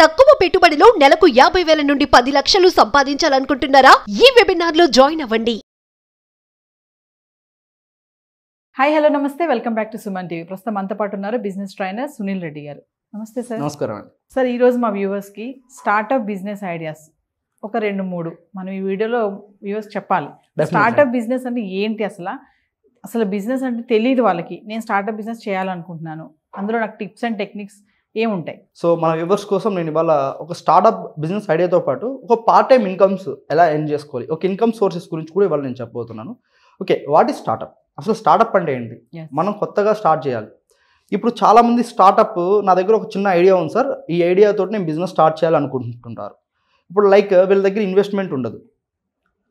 తక్కువ పెట్టుబడిలో నెలకు 50,000 నుండి 10 లక్షలు సంపాదించాలనుకుంటున్నారా? ఈ వెబినార్ లో జాయిన్ అవ్వండి. హాయ్ హలో నమస్తే, welcome back to Suman TV. ప్రస్తుతం మనతో పాటు ఉన్నారు బిజినెస్ ట్రైనర్ సునీల్ రెడ్డి గారు. నమస్తే సార్. నమస్కారం అండి. సార్, ఈరోజు మా వ్యూవర్స్కి స్టార్టప్ బిజినెస్ ఐడియాస్ ఒక 2-3 మనం ఈ వీడియోలో వ్యూవర్స్ చెప్పాలి. స్టార్టప్ బిజినెస్ అంటే ఏంటి, అసలు బిజినెస్ అంటే తెలియదు వాళ్ళకి. నేను స్టార్టప్ బిజినెస్ చేయాలనుకుంటున్నాను, అందులో నాకు టిప్స్ అండ్ టెక్నిక్స్ ఏముంటాయి? సో మన వ్యూవర్స్ కోసం నేను ఇవాళ ఒక స్టార్టప్ బిజినెస్ ఐడియాతో పాటు ఒక పార్ట్ టైం ఇన్కమ్స్ ఎలా ఎర్న్ చేసుకోవాలి, ఒక ఇన్కమ్ సోర్సెస్ గురించి కూడా ఇవాళ నేను చెప్పబోతున్నాను. Okay, what is startup? అసలు స్టార్టప్ అంటే ఏంటి? మనం కొత్తగా స్టార్ట్ చేయాలి. ఇప్పుడు చాలామంది స్టార్టప్, నా దగ్గర ఒక చిన్న ఐడియా ఉంది సార్, ఈ ఐడియాతో నేను బిజినెస్ స్టార్ట్ చేయాలనుకుంటుంటారు. ఇప్పుడు లైక్ వీళ్ళ దగ్గర ఇన్వెస్ట్మెంట్ ఉండదు.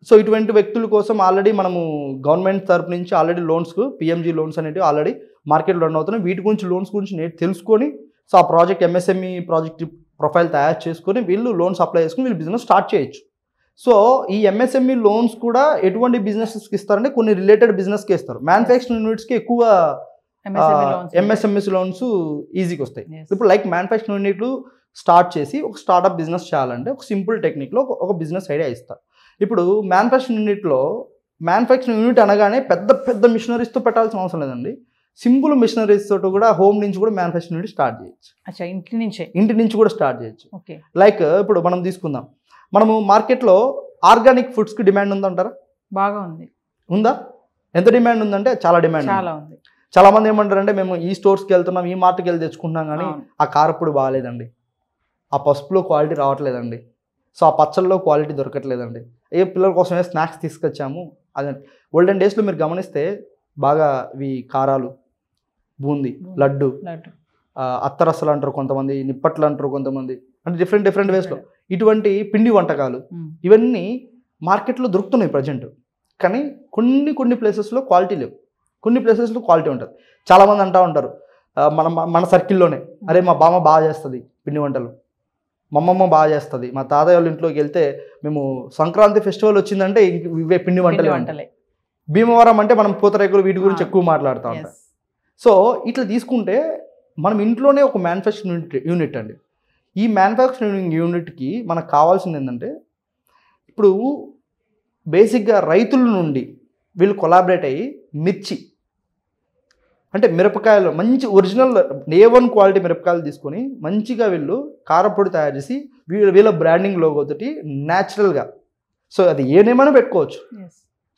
సో ఇటువంటి వ్యక్తుల కోసం ఆల్రెడీ మనము గవర్నమెంట్ తరపు నుంచి ఆల్రెడీ లోన్స్కు పిఎంజీ లోన్స్ అనేవి ఆల్రెడీ మార్కెట్లో రన్ అవుతున్నాయి. వీటి గురించి లోన్స్ గురించి నేను తెలుసుకొని, సో ఆ ప్రాజెక్ట్ ఎంఎస్ఎంఈ ప్రాజెక్ట్ ప్రొఫైల్ తయారు చేసుకొని వీళ్ళు లోన్స్ అప్లై చేసుకుని వీళ్ళు బిజినెస్ స్టార్ట్ చేయొచ్చు. సో ఈ ఎంఎస్ఎంఈ లోన్స్ కూడా ఎటువంటి బిజినెస్కి ఇస్తారంటే కొన్ని రిలేటెడ్ బిజినెస్కి ఇస్తారు. మ్యానుఫ్యాక్చరింగ్ యూనిట్స్కి ఎక్కువ ఎంఎస్ఎంఈస్ లోన్స్ ఈజీగా వస్తాయి. ఇప్పుడు లైక్ మ్యానుఫ్యాక్చరింగ్ యూనిట్లు స్టార్ట్ చేసి ఒక స్టార్టప్ బిజినెస్ చేయాలంటే ఒక సింపుల్ టెక్నిక్లో ఒక బిజినెస్ ఐడియా ఇస్తారు. ఇప్పుడు మ్యానుఫ్యాక్చరింగ్ యూనిట్లో మ్యానుఫ్యాక్చరింగ్ యూనిట్ అనగానే పెద్ద పెద్ద మిషనరీస్తో పెట్టాల్సిన అవసరం లేదండి. సింపుల్ మిషనరీస్ తోటి కూడా హోమ్ నుంచి కూడా మ్యానుఫ్యాక్చరింగ్ యూనిట్ స్టార్ట్ చేయొచ్చు. ఇంటి నుంచి కూడా స్టార్ట్ చేయొచ్చు. లైక్ ఇప్పుడు మనం తీసుకుందాం, మనము మార్కెట్లో ఆర్గానిక్ ఫుడ్స్కి డిమాండ్ ఉందంటారా? బాగా ఉంది. ఉందా? ఎంత డిమాండ్ ఉందంటే చాలా డిమాండ్ ఉంది. చాలా మంది ఏమంటారంటే మేము ఈ స్టోర్స్కి వెళ్తున్నాం, ఈ మార్ట్కి వెళ్ళి తెచ్చుకుంటున్నాం, కానీ ఆ కారప్పుడు బాగాలేదండి, ఆ పసుపులో క్వాలిటీ రావట్లేదండి, సో ఆ పచ్చళ్ళలో క్వాలిటీ దొరకట్లేదండి, ఏ పిల్లల కోసమే స్నాక్స్ తీసుకొచ్చాము. అదే ఓల్డెన్ డేస్లో మీరు గమనిస్తే బాగా ఇవి కారాలు, బూందీ, లడ్డు, అత్తరసలు అంటారు కొంతమంది, నిప్పట్లు అంటారు కొంతమంది, అంటే డిఫరెంట్ వేస్లో ఇటువంటి పిండి వంటకాలు ఇవన్నీ మార్కెట్లో దొరుకుతున్నాయి ప్రజెంట్. కానీ కొన్ని ప్లేసెస్లో క్వాలిటీ లేవు, కొన్ని ప్లేసెస్లో క్వాలిటీ ఉంటుంది. చాలామంది అంటూ ఉంటారు మన సర్కిల్లోనే, అరే మా బామ్మ బాగా చేస్తుంది పిండి వంటలు, మా అమ్మమ్మ బాగా చేస్తుంది, మా తాతయ్య వాళ్ళ ఇంట్లోకి వెళ్తే మేము సంక్రాంతి ఫెస్టివల్ వచ్చిందంటే ఇవే పిండి వంటలే. భీమవరం అంటే మనం పూతరేకులు వీటి గురించి ఎక్కువ మాట్లాడుతూ ఉంటాం. సో ఇట్లా తీసుకుంటే మనం ఇంట్లోనే ఒక మ్యానుఫ్యాక్చరింగ్ యూనిట్ అండి. ఈ మ్యానుఫ్యాక్చరింగ్ యూనిట్కి మనకు కావాల్సింది ఏంటంటే, ఇప్పుడు బేసిక్గా రైతుల నుండి వీళ్ళు కొలాబరేట్ అయ్యి మిర్చి అంటే మిరపకాయలు మంచి ఒరిజినల్ A1 క్వాలిటీ మిరపకాయలు తీసుకొని మంచిగా వీళ్ళు కారపొడి తయారు చేసి వీళ్ళ బ్రాండింగ్ లోగో తోటి న్యాచురల్గా, సో అది ఏనేమైనా పెట్టుకోవచ్చు.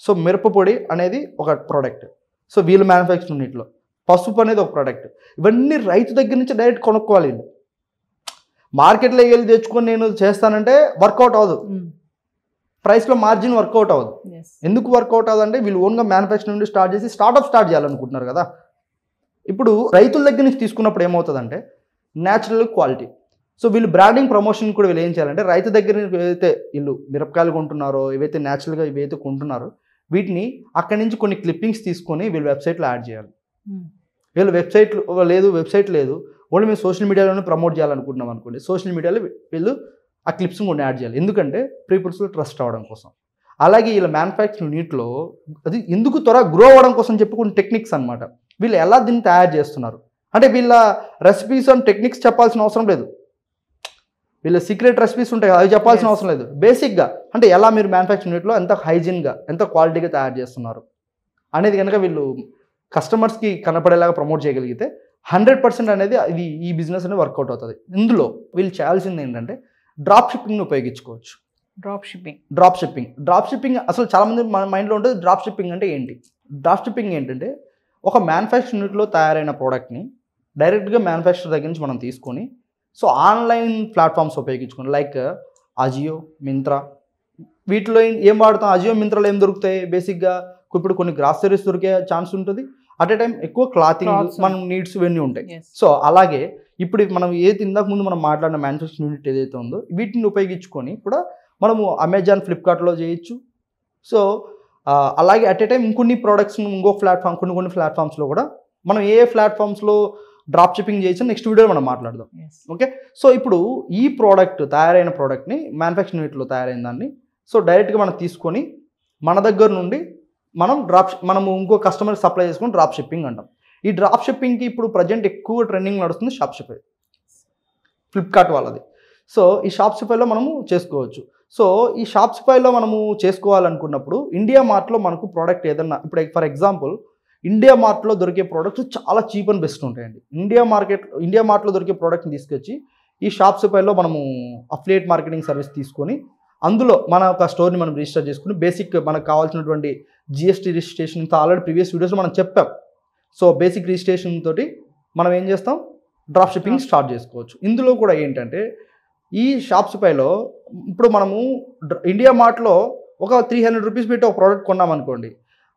సో మిరపపొడి అనేది ఒక ప్రోడక్ట్, సో వీళ్ళు మ్యానుఫ్యాక్చరింగ్ యూనిట్లో పసుపు అనేది ఒక ప్రోడక్ట్. ఇవన్నీ రైతు దగ్గర నుంచి డైరెక్ట్ కొనుక్కోవాలి. వీళ్ళు మార్కెట్లోకి వెళ్ళి తెచ్చుకొని నేను చేస్తానంటే వర్కౌట్ అవ్వదు, ప్రైస్లో మార్జిన్ వర్కౌట్ అవ్వదు. ఎందుకు వర్కౌట్ అవ్వదు అంటే వీళ్ళు ఓన్గా మ్యానుఫ్యాక్చరింగ్ నుండి స్టార్ట్ చేసి స్టార్ట్ చేయాలనుకుంటున్నారు కదా. ఇప్పుడు రైతుల దగ్గర నుంచి తీసుకున్నప్పుడు ఏమవుతుందంటే న్యాచురల్ క్వాలిటీ. సో వీళ్ళు బ్రాండింగ్ ప్రమోషన్ కూడా వీళ్ళు ఏం చేయాలంటే రైతు దగ్గర ఏవైతే వీళ్ళు మిరపకాయలు కొంటున్నారో, ఏవైతే న్యాచురల్గా ఇవైతే కొంటున్నారో వీటిని అక్కడి నుంచి కొన్ని క్లిప్పింగ్స్ తీసుకొని వీళ్ళు వెబ్సైట్లో యాడ్ చేయాలి. వీళ్ళు వెబ్సైట్ లేదు ఓన్లీ మేము సోషల్ మీడియాలోనే ప్రమోట్ చేయాలనుకుంటున్నాం అనుకోండి, సోషల్ మీడియాలో వీళ్ళు ఆ క్లిప్స్ కొన్ని యాడ్ చేయాలి. ఎందుకంటే పీపుల్స్లో ట్రస్ట్ అవ్వడం కోసం. అలాగే వీళ్ళ మ్యానుఫ్యాక్చరింగ్ యూనిట్లో అది ఎందుకు త్వరగా గ్రో అవ్వడం కోసం చెప్పుకున్న టెక్నిక్స్ అనమాట. వీళ్ళు ఎలా దీన్ని తయారు చేస్తున్నారు అంటే వీళ్ళ రెసిపీస్ అండ్ టెక్నిక్స్ చెప్పాల్సిన అవసరం లేదు, వీళ్ళ సీక్రెట్ రెసిపీస్ ఉంటాయి అవి చెప్పాల్సిన అవసరం లేదు. బేసిక్గా అంటే ఎలా మీరు మ్యానుఫ్యాక్చరింగ్ యూనిట్లో ఎంత హైజీన్గా ఎంత క్వాలిటీగా తయారు చేస్తున్నారు అనేది కనుక వీళ్ళు కస్టమర్స్కి కనపడేలాగా ప్రమోట్ చేయగలిగితే 100% అనేది ఇది ఈ బిజినెస్ అనేది వర్కౌట్ అవుతుంది. ఇందులో వీళ్ళు చేయాల్సింది ఏంటంటే డ్రాప్ షిప్పింగ్ని ఉపయోగించుకోవచ్చు. డ్రాప్ షిప్పింగ్ అసలు చాలామంది మన మైండ్లో ఉంటుంది. డ్రాప్ షిప్పింగ్ అంటే ఏంటి? డ్రాప్ షిప్పింగ్ ఏంటంటే ఒక మ్యానుఫ్యాక్చరింగ్ యూనిట్లో తయారైన ప్రోడక్ట్ని డైరెక్ట్గా మ్యానుఫ్యాక్చరర్ దగ్గర నుంచి మనం తీసుకొని సో ఆన్లైన్ ప్లాట్ఫామ్స్ ఉపయోగించుకొని లైక్ అజియో, మింత్రా, వీటిలో ఏం వాడతాం? అజియో, మింత్రాలో ఏం దొరుకుతాయి? బేసిక్గా ఇప్పుడు కొన్ని గ్రాసరీస్ దొరికే ఛాన్స్ ఉంటుంది, అట్ ఏ టైం ఎక్కువ క్లాతింగ్ మనం నీడ్స్ ఇవన్నీ ఉంటాయి. సో అలాగే ఇప్పుడు మనం ఇందాక ముందు మనం మాట్లాడిన మ్యానుఫ్యాక్చరింగ్ యూనిట్ ఏదైతే ఉందో వీటిని ఉపయోగించుకొని కూడా మనము అమెజాన్, ఫ్లిప్కార్ట్లో చేయొచ్చు. సో అలాగే అట్ ఏ టైం ఇంకొన్ని ప్రోడక్ట్స్ ఇంకో ప్లాట్ఫామ్ కొన్ని ప్లాట్ఫామ్స్లో కూడా మనం ఏ ప్లాట్ఫామ్స్లో డ్రాప్ షిప్పింగ్ చేయొచ్చు నెక్స్ట్ వీడియోలో మనం మాట్లాడదాం. ఓకే, సో ఇప్పుడు ఈ తయారైన ప్రోడక్ట్ని మ్యానుఫ్యాక్చరింగ్ యూనిట్లో తయారైన దాన్ని సో డైరెక్ట్గా మనం తీసుకొని మన దగ్గర నుండి మనము ఇంకో కస్టమర్ సప్లై చేసుకొని డ్రాప్ షిప్పింగ్ అంటాం. ఈ డ్రాప్ షిప్పింగ్కి ఇప్పుడు ప్రజెంట్ ఎక్కువ ట్రెండింగ్ నడుస్తుంది షాప్ షిప్, ఫ్లిప్కార్ట్ వాళ్ళది. సో ఈ షాప్సిఫైలో మనము చేసుకోవచ్చు. సో ఈ షాప్సిఫైలో మనము చేసుకోవాలనుకున్నప్పుడు ఇండియా మార్ట్లో మనకు ప్రోడక్ట్ ఏదన్నా, ఇప్పుడు ఫర్ ఎగ్జాంపుల్ ఇండియా మార్ట్లో దొరికే ప్రోడక్ట్స్ చాలా చీప్ అండ్ బెస్ట్ ఉంటాయండి. ఇండియా మార్ట్లో దొరికే ప్రోడక్ట్ని తీసుకొచ్చి ఈ షాప్సిఫైలో మనము అఫిలియేట్ మార్కెటింగ్ సర్వీస్ తీసుకొని అందులో మన ఒక స్టోర్ని మనం రిజిస్టర్ చేసుకుని బేసిక్ మనకు కావాల్సినటువంటి జిఎస్టీ రిజిస్ట్రేషన్ ఆల్రెడీ ప్రీవియస్ వీడియోస్లో మనం చెప్పాం. సో బేసిక్ రిజిస్ట్రేషన్ తోటి మనం ఏం చేస్తాం, డ్రాప్ షిప్పింగ్ స్టార్ట్ చేసుకోవచ్చు. ఇందులో కూడా ఏంటంటే ఈ షాప్సిఫైలో ఇప్పుడు మనము ఇండియా మార్ట్లో ఒక 300 రూపీస్ పెట్టి ఒక ప్రోడక్ట్ కొన్నామనుకోండి,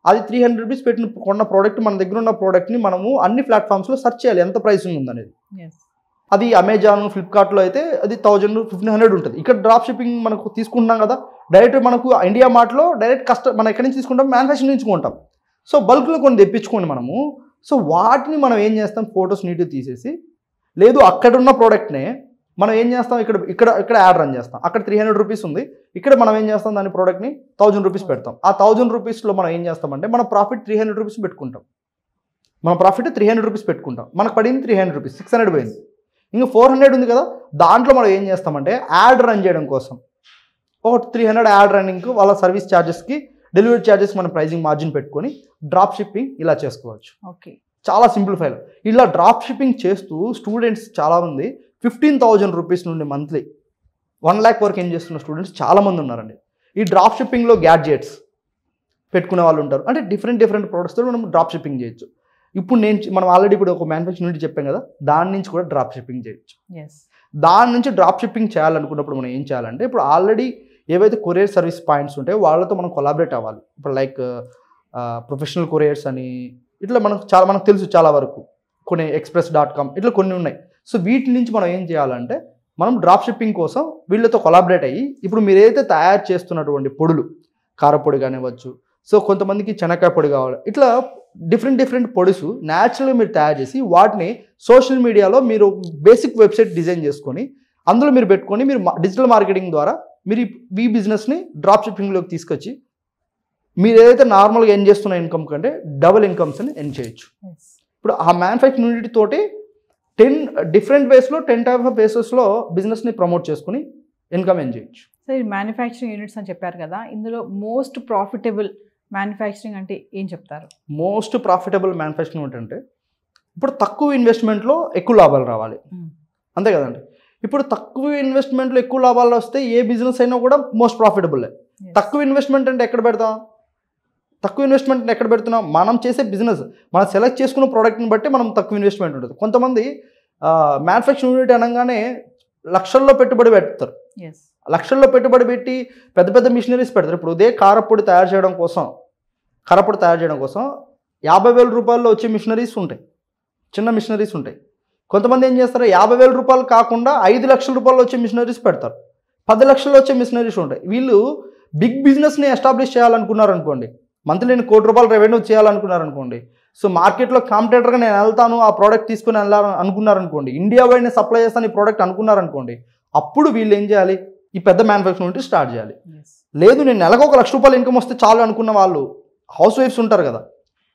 అది 300 రూపీస్ పెట్టి కొన్న ప్రోడక్ట్ మన దగ్గర ఉన్న ప్రోడక్ట్ని మనము అన్ని ప్లాట్ఫామ్స్లో సెర్చ్ చేయాలి ఎంత ప్రైసింగ్ ఉందనేది. అది అమెజాన్, ఫ్లిప్కార్ట్లో అయితే అది 1000, 1500 ఉంటుంది. ఇక్కడ డ్రాప్ షిప్పింగ్ మనకు తీసుకుంటున్నాం కదా, డైరెక్ట్ మనకు ఇండియా మార్ట్లో డైరెక్ట్ మనం ఎక్కడి నుంచి తీసుకుంటాం, మ్యానుఫ్యాక్చరింగ్ నుంచి కొంటాం. సో బల్క్లో కొన్ని తెప్పించుకోండి మనము. సో వాటిని మనం ఏం చేస్తాం, ఫొటోస్ నీట్గా తీసేసి, లేదు అక్కడ ఉన్న ప్రోడక్ట్నే మనం ఏం చేస్తాం, ఇక్కడ యాడ్ రన్ చేస్తాం. అక్కడ 300 రూపీస్ ఉంది, ఇక్కడ మనం ఏం చేస్తాం, దాని ప్రోడక్ట్ని 1000 రూపీస్ పెడతాం. ఆ 1000 రూపీస్లో మనం ఏం చేస్తామంటే మన ప్రాఫిట్ 300 రూపీస్ పెట్టుకుంటాం. మన ప్రాఫిట్ 300 రూపీస్ పెట్టుకుంటాం. మనకు పడింది 300 రూపీస్, 600 పోయింది. ఇంకా 400 ఉంది కదా, దాంట్లో మనం ఏం చేస్తామంటే యాడ్ రన్ చేయడం కోసం ఒక 300 యాడ్ రన్నింగ్కి వాళ్ళ సర్వీస్ ఛార్జెస్కి, డెలివరీ ఛార్జెస్ మనం ప్రైజింగ్ మార్జిన్ పెట్టుకొని డ్రాప్ షిప్పింగ్ ఇలా చేసుకోవచ్చు. ఓకే, చాలా సింప్లిఫైడ్. ఇలా డ్రాప్ షిప్పింగ్ చేస్తూ స్టూడెంట్స్ చాలామంది 15,000 రూపీస్ నుండి మంత్లీ 1 lakh వరకు ఏం చేస్తున్న స్టూడెంట్స్ చాలామంది ఉన్నారండి. ఈ డ్రాప్ షిప్పింగ్లో గ్యాడ్జెట్స్ పెట్టుకునే వాళ్ళు ఉంటారు. అంటే డిఫరెంట్ ప్రోడక్ట్స్తో మనం డ్రాప్ షిప్పింగ్ చేయొచ్చు. ఇప్పుడు మనం ఆల్రెడీ ఇప్పుడు ఒక మ్యానుఫ్యాక్చరింగ్ యూనిట్ చెప్పాం కదా, దాని నుంచి కూడా డ్రాప్ షిప్పింగ్ చేయొచ్చు. దాని నుంచి డ్రాప్ షిప్పింగ్ చేయాలనుకున్నప్పుడు మనం ఏం చేయాలంటే, ఇప్పుడు ఆల్రెడీ ఏవైతే కొరియర్ సర్వీస్ పాయింట్స్ ఉంటాయో వాళ్ళతో మనం కొలాబరేట్ అవ్వాలి. ఇప్పుడు లైక్ ప్రొఫెషనల్ కొరియర్స్ అని ఇట్లా మనకు తెలుసు చాలా వరకు, కొన్ని express.com ఇట్లా కొన్ని ఉన్నాయి. సో వీటి నుంచి మనం ఏం చేయాలంటే, మనం డ్రాప్ షిప్పింగ్ కోసం వీళ్ళతో కొలాబరేట్ అయ్యి, ఇప్పుడు మీరు ఏదైతే తయారు చేస్తున్నటువంటి పొడులు, కారపొడి కానివ్వచ్చు, సో కొంతమందికి శనక్కాయ పొడి కావాలి, ఇట్లా డిఫరెంట్ పొడిస్ న్యాచురల్గా మీరు తయారు చేసి వాటిని సోషల్ మీడియాలో మీరు బేసిక్ వెబ్సైట్ డిజైన్ చేసుకొని అందులో మీరు పెట్టుకొని మీరు డిజిటల్ మార్కెటింగ్ ద్వారా మీరు ఈ బిజినెస్ని డ్రాప్ షిప్పింగ్లోకి తీసుకొచ్చి మీరు ఏదైతే నార్మల్గా ఎర్న్ చేస్తున్న ఇన్కమ్ కంటే డబుల్ ఇన్కమ్స్ని ఎర్న్ చేయొచ్చు. ఇప్పుడు ఆ మ్యానుఫ్యాక్చరింగ్ యూనిట్ తోటి 10 డిఫరెంట్ వేస్లో 10 టైప్ ఆఫ్ వేసెస్లో బిజినెస్ని ప్రమోట్ చేసుకుని ఇన్కమ్ ఎర్న్ చేయొచ్చు. సో ఈ మ్యానుఫ్యాక్చరింగ్ యూనిట్స్ అని చెప్పారు కదా, ఇందులో మోస్ట్ ప్రాఫిటబుల్ మ్యానుఫ్యాక్చరింగ్ అంటే ఏం చెప్తారు? మోస్ట్ ప్రాఫిటబుల్ మ్యానుఫ్యాక్చరింగ్ ఏంటంటే, ఇప్పుడు తక్కువ ఇన్వెస్ట్మెంట్లో ఎక్కువ లాభాలు రావాలి, అంతే కదండి. ఇప్పుడు తక్కువ ఇన్వెస్ట్మెంట్లో ఎక్కువ లాభాలు వస్తే ఏ బిజినెస్ అయినా కూడా మోస్ట్ ప్రాఫిటబుల్. తక్కువ ఇన్వెస్ట్మెంట్ అంటే ఎక్కడ పెడతాం? తక్కువ ఇన్వెస్ట్మెంట్ ఎక్కడ పెడుతున్నాం? మనం చేసే బిజినెస్, మనం సెలెక్ట్ చేసుకున్న ప్రోడక్ట్ని బట్టి మనం తక్కువ ఇన్వెస్ట్మెంట్ ఉంటుంది. కొంతమంది మ్యానుఫ్యాక్చరింగ్ యూనిట్ అనగానే లక్షల్లో పెట్టుబడి పెడతారు. లక్షల్లో పెట్టుబడి పెట్టి పెద్ద మిషనరీస్ పెడతారు. ఇప్పుడు ఇదే కారపొడి తయారు చేయడం కోసం 50,000 రూపాయల్లో వచ్చే మిషనరీస్ ఉంటాయి, చిన్న మిషనరీస్ ఉంటాయి. కొంతమంది ఏం చేస్తారు, 50,000 రూపాయలు కాకుండా 5 లక్షల రూపాయలు వచ్చే మిషనరీస్ పెడతారు, 10 లక్షలు వచ్చే మిషనరీస్ ఉంటాయి. వీళ్ళు బిగ్ బిజినెస్ని ఎస్టాబ్లిష్ చేయాలనుకున్నారనుకోండి, మంత్లీ నేను 1 కోటి రూపాయలు రెవెన్యూ చేయాలనుకున్నారనుకోండి, సో మార్కెట్లో కాంపిటేటర్గా నేను వెళ్తాను, ఆ ప్రోడక్ట్ తీసుకుని వెళ్ళాలని అనుకున్నారనుకోండి, ఇండియా వైడ్ నేను సప్లై చేస్తాను ఈ ప్రోడక్ట్ అనుకున్నారనుకోండి, అప్పుడు వీళ్ళు ఏం చేయాలి, ఈ పెద్ద మ్యానుఫ్యాక్చరింగ్ యూనిట్ స్టార్ట్ చేయాలి. లేదు నేను నెలకు 1 లక్ష రూపాయలు ఇన్కమ్ వస్తే చాలు అనుకున్న వాళ్ళు, హౌస్ వైఫ్స్ ఉంటారు కదా,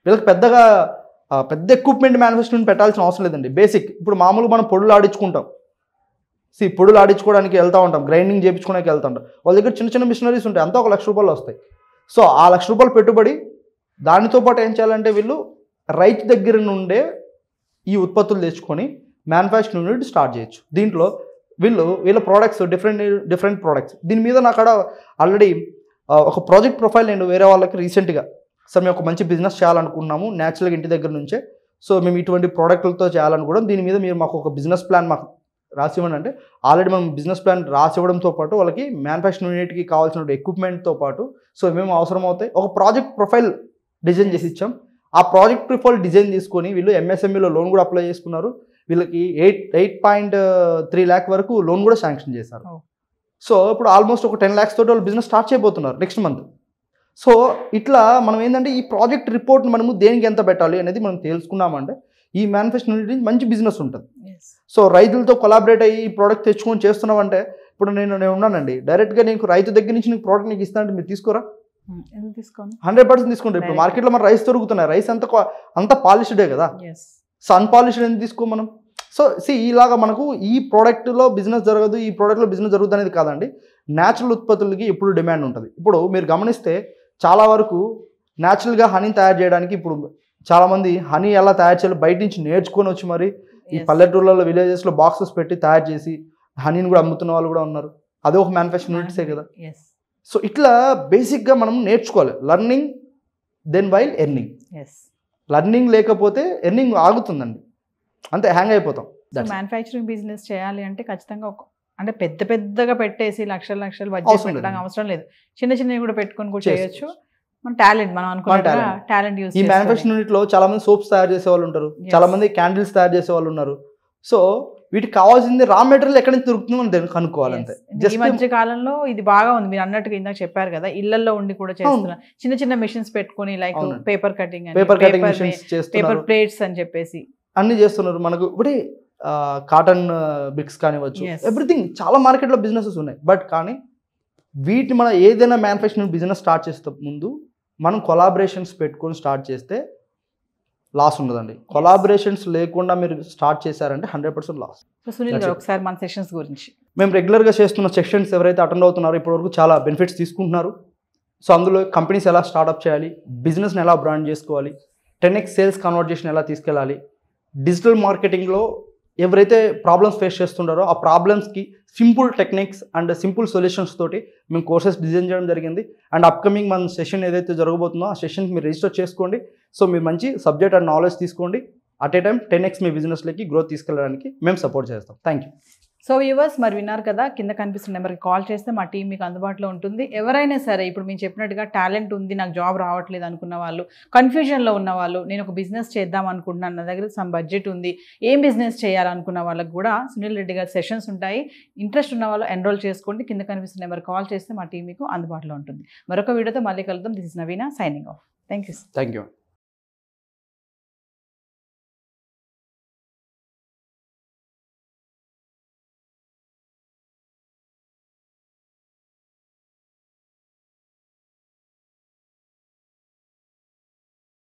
వీళ్ళకి పెద్ద ఎక్విప్మెంట్ మ్యానుఫ్యాక్చరింగ్ పెట్టాల్సిన అవసరం లేదండి. బేసిక్ ఇప్పుడు మామూలుగా మనం పొడులు ఆడించుకుంటాం, పొడులు ఆడించుకోవడానికి వెళ్తూ ఉంటాం, గ్రైండింగ్ చేయించుకోవడానికి వెళ్తూ ఉంటాం. వాళ్ళ దగ్గర చిన్న మిషనరీస్ ఉంటాయి, అంతా 1 లక్ష రూపాయలు వస్తాయి. సో ఆ 1 లక్ష రూపాయలు పెట్టుబడి, దానితో పాటు ఏం చేయాలంటే వీళ్ళు రైతు దగ్గర నుండే ఈ ఉత్పత్తులు తెచ్చుకొని మ్యానుఫ్యాక్చరింగ్ యూనిట్ స్టార్ట్ చేయొచ్చు. దీంట్లో వీళ్ళ ప్రోడక్ట్స్ డిఫరెంట్ ప్రోడక్ట్స్. దీని మీద నాకు ఆల్రెడీ ఒక ప్రాజెక్ట్ ప్రొఫైల్ నేను వేరే వాళ్ళకి రీసెంట్గా, సార్ మేము ఒక మంచి బిజినెస్ చేయాలనుకున్నాము న్యాచురల్గా ఇంటి దగ్గర నుంచే, సో మేము ఇటువంటి ప్రోడక్ట్లతో చేయాలనుకోవడం, దీని మీద మీరు మాకు ఒక బిజినెస్ ప్లాన్ మాకు రాసివ్వండి అంటే, ఆల్రెడీ మనం బిజినెస్ ప్లాన్ రాసివ్వడంతో పాటు వాళ్ళకి మ్యానుఫ్యాక్చరింగ్ యూనిట్కి కావాల్సిన ఎక్విప్మెంట్తో పాటు సో ఏమేమి అవసరం అవుతాయి ఒక ప్రాజెక్ట్ ప్రొఫైల్ డిజైన్ చేసి ఇచ్చాం. ఆ ప్రాజెక్ట్ ప్రొఫైల్ డిజైన్ తీసుకొని వీళ్ళు ఎంఎస్ఎంఈలో లోన్ కూడా అప్లై చేసుకున్నారు. వీళ్ళకి 8.3 lakh వరకు లోన్ కూడా శాంక్షన్ చేశారు. సో ఇప్పుడు ఆల్మోస్ట్ ఒక 10 lakhs తోటి వాళ్ళు బిజినెస్ స్టార్ట్ చేయబోతున్నారు నెక్స్ట్ మంత్. సో ఇట్లా మనం ఏంటంటే ఈ ప్రాజెక్ట్ రిపోర్ట్ మనము దేనికి ఎంత పెట్టాలి అనేది మనం తెలుసుకున్నామంటే ఈ మ్యానుఫ్యాక్చరింగ్ యూనిట్ మంచి బిజినెస్ ఉంటుంది. సో రైతులతో కొలాబరేట్ అయ్యి ఈ ప్రోడక్ట్ తెచ్చుకొని చేస్తున్నామంటే, ఇప్పుడు నేను ఉన్నానండి, డైరెక్ట్గా నీకు రైతు దగ్గర నుంచి నీకు ప్రోడక్ట్ నీకు ఇస్తానంటే మీరు తీసుకోరా? 100% తీసుకుంటారు. ఇప్పుడు మార్కెట్లో మన రైస్ దొరుకుతున్నాయి, రైస్ అంత పాలిష్డే కదా, సో అన్పాలిష్డ్ ఎందుకు తీసుకో మనం? సో ఇలాగా మనకు ఈ ప్రోడక్ట్లో బిజినెస్ జరగదు, ఈ ప్రోడక్ట్లో బిజినెస్ జరుగుతుంది అనేది కాదండి. న్యాచురల్ ఉత్పత్తులకి ఎప్పుడు డిమాండ్ ఉంటుంది. ఇప్పుడు మీరు గమనిస్తే చాలా వరకు న్యాచురల్గా హనీ తయారు చేయడానికి ఇప్పుడు చాలామంది హనీ ఎలా తయారు చేయాలి బయట నుంచి నేర్చుకొని వచ్చి మరి ఈ పల్లెటూళ్ళలో విలేజెస్లో బాక్సెస్ పెట్టి తయారు చేసి హనీని కూడా అమ్ముతున్న వాళ్ళు కూడా ఉన్నారు. అదే ఒక మ్యానుఫ్యాక్చరింగ్ యూనిట్సే కదా. సో ఇట్లా బేసిక్గా మనం నేర్చుకోవాలి. Learning then while earning. Learning లేకపోతే ఎర్నింగ్ ఆగుతుందండి, అంతే హ్యాంగ్ అయిపోతాం. మ్యానుఫ్యాక్చరింగ్ బిజినెస్ చేయాలి అంటే ఖచ్చితంగా అంటే పెద్దగా పెట్టేసి లక్షలు బడ్జెట్ పెట్టడానికి అవసరం లేదు. చిన్నవి కూడా పెట్టుకొని కూడా చేయొచ్చు. మన టాలెంట్ మనం అనుకున్న టాలెంట్ యూస్. ఈ మ్యానుఫ్యాక్చరింగ్ యూనిట్ లో చాలా మంది సోప్స్ తయారు చేసే వాళ్ళు ఉంటారు, చాలా మంది క్యాండిల్స్ తయారు చేసే వాళ్ళు ఉన్నారు. సో వీటికి కావాల్సింది రా మెటీరియల్ ఎక్కడి నుంచి దొరుకుతుందో మనం కనుక్కోవాలంతే. ఈ మధ్య కాలంలో ఇది బాగా ఉంది, మీరు అన్నట్టుగా ఇందాక చెప్పారు కదా, ఇళ్లలో ఉండి కూడా చేస్తున్నారు. చిన్న మిషన్స్ పెట్టుకుని like paper cutting paper plates అని చెప్పేసి అన్ని చేస్తున్నారు. మనకు ఇప్పుడు కాటన్ బ్రిక్స్ కానివచ్చు, ఎవ్రీథింగ్ చాలా మార్కెట్లో బిజినెసెస్ ఉన్నాయి. బట్ కానీ వీటి మన ఏదైనా మ్యానుఫ్యాక్చరింగ్ బిజినెస్ స్టార్ట్ చేసే ముందు మనం కొలాబరేషన్స్ పెట్టుకొని స్టార్ట్ చేస్తే లాస్ ఉండదండి. కొలాబరేషన్స్ లేకుండా మీరు స్టార్ట్ చేశారంటే 100% లాస్. సునీల్ గారు ఒకసారి మన సెషన్స్ గురించి. మేము రెగ్యులర్గా చేస్తున్న సెషన్స్ ఎవరైతే అటెండ్ అవుతున్నారో ఇప్పటివరకు చాలా బెనిఫిట్స్ తీసుకుంటున్నారు. సో అందులో కంపెనీస్ ఎలా స్టార్ట్అప్ చేయాలి, బిజినెస్ని ఎలా బ్రాండ్ చేసుకోవాలి, 10x సేల్స్ కన్వర్జేషన్ ఎలా తీసుకెళ్ళాలి, డిజిటల్ మార్కెటింగ్లో ఎవరైతే ప్రాబ్లమ్స్ ఫేస్ చేస్తుంటారో ఆ ప్రాబ్లమ్స్కి simple techniques and simple solutions తోటి మేము కోర్సెస్ డిజైన్ చేయడం జరిగింది. అండ్ అప్కమింగ్ మన సెషన్ ఏదైతే జరగబోతుందో ఆ సెషన్కి మీరు రిజిస్టర్ చేసుకోండి. సో మీరు మంచి సబ్జెక్ట్ అండ్ నాలెడ్జ్ తీసుకోండి. అట్ ఏ టైం 10x మీ బిజినెస్లోకి గ్రోత్ తీసుకెళ్ళడానికి మేము సపోర్ట్ చేస్తాం. Thank you. సో వ్యూవర్స్ మరి విన్నారు కదా, కింద కనిపిస్తున్న నెంబర్కి కాల్ చేస్తే మా టీం మీకు అందుబాటులో ఉంటుంది. ఎవరైనా సరే ఇప్పుడు మేము చెప్పినట్టుగా టాలెంట్ ఉంది, నాకు జాబ్ రావట్లేదు అనుకున్న వాళ్ళు, కన్ఫ్యూజన్లో ఉన్న వాళ్ళు, నేను ఒక బిజినెస్ చేద్దాం అనుకుంటున్నాను, నా దగ్గర సమ్ బడ్జెట్ ఉంది, ఏం బిజినెస్ చేయాలనుకున్న వాళ్ళకి కూడా సునీల్ రెడ్డి గారి సెషన్స్ ఉంటాయి. ఇంట్రెస్ట్ ఉన్న వాళ్ళు ఎన్రోల్ చేసుకోండి. కింద కనిపిస్తున్న నెంబర్ కాల్ చేస్తే మా టీం మీకు అందుబాటులో ఉంటుంది. మరొక వీడియోతో మళ్ళీ కలుద్దాం. This is Naveena signing off. Thank you.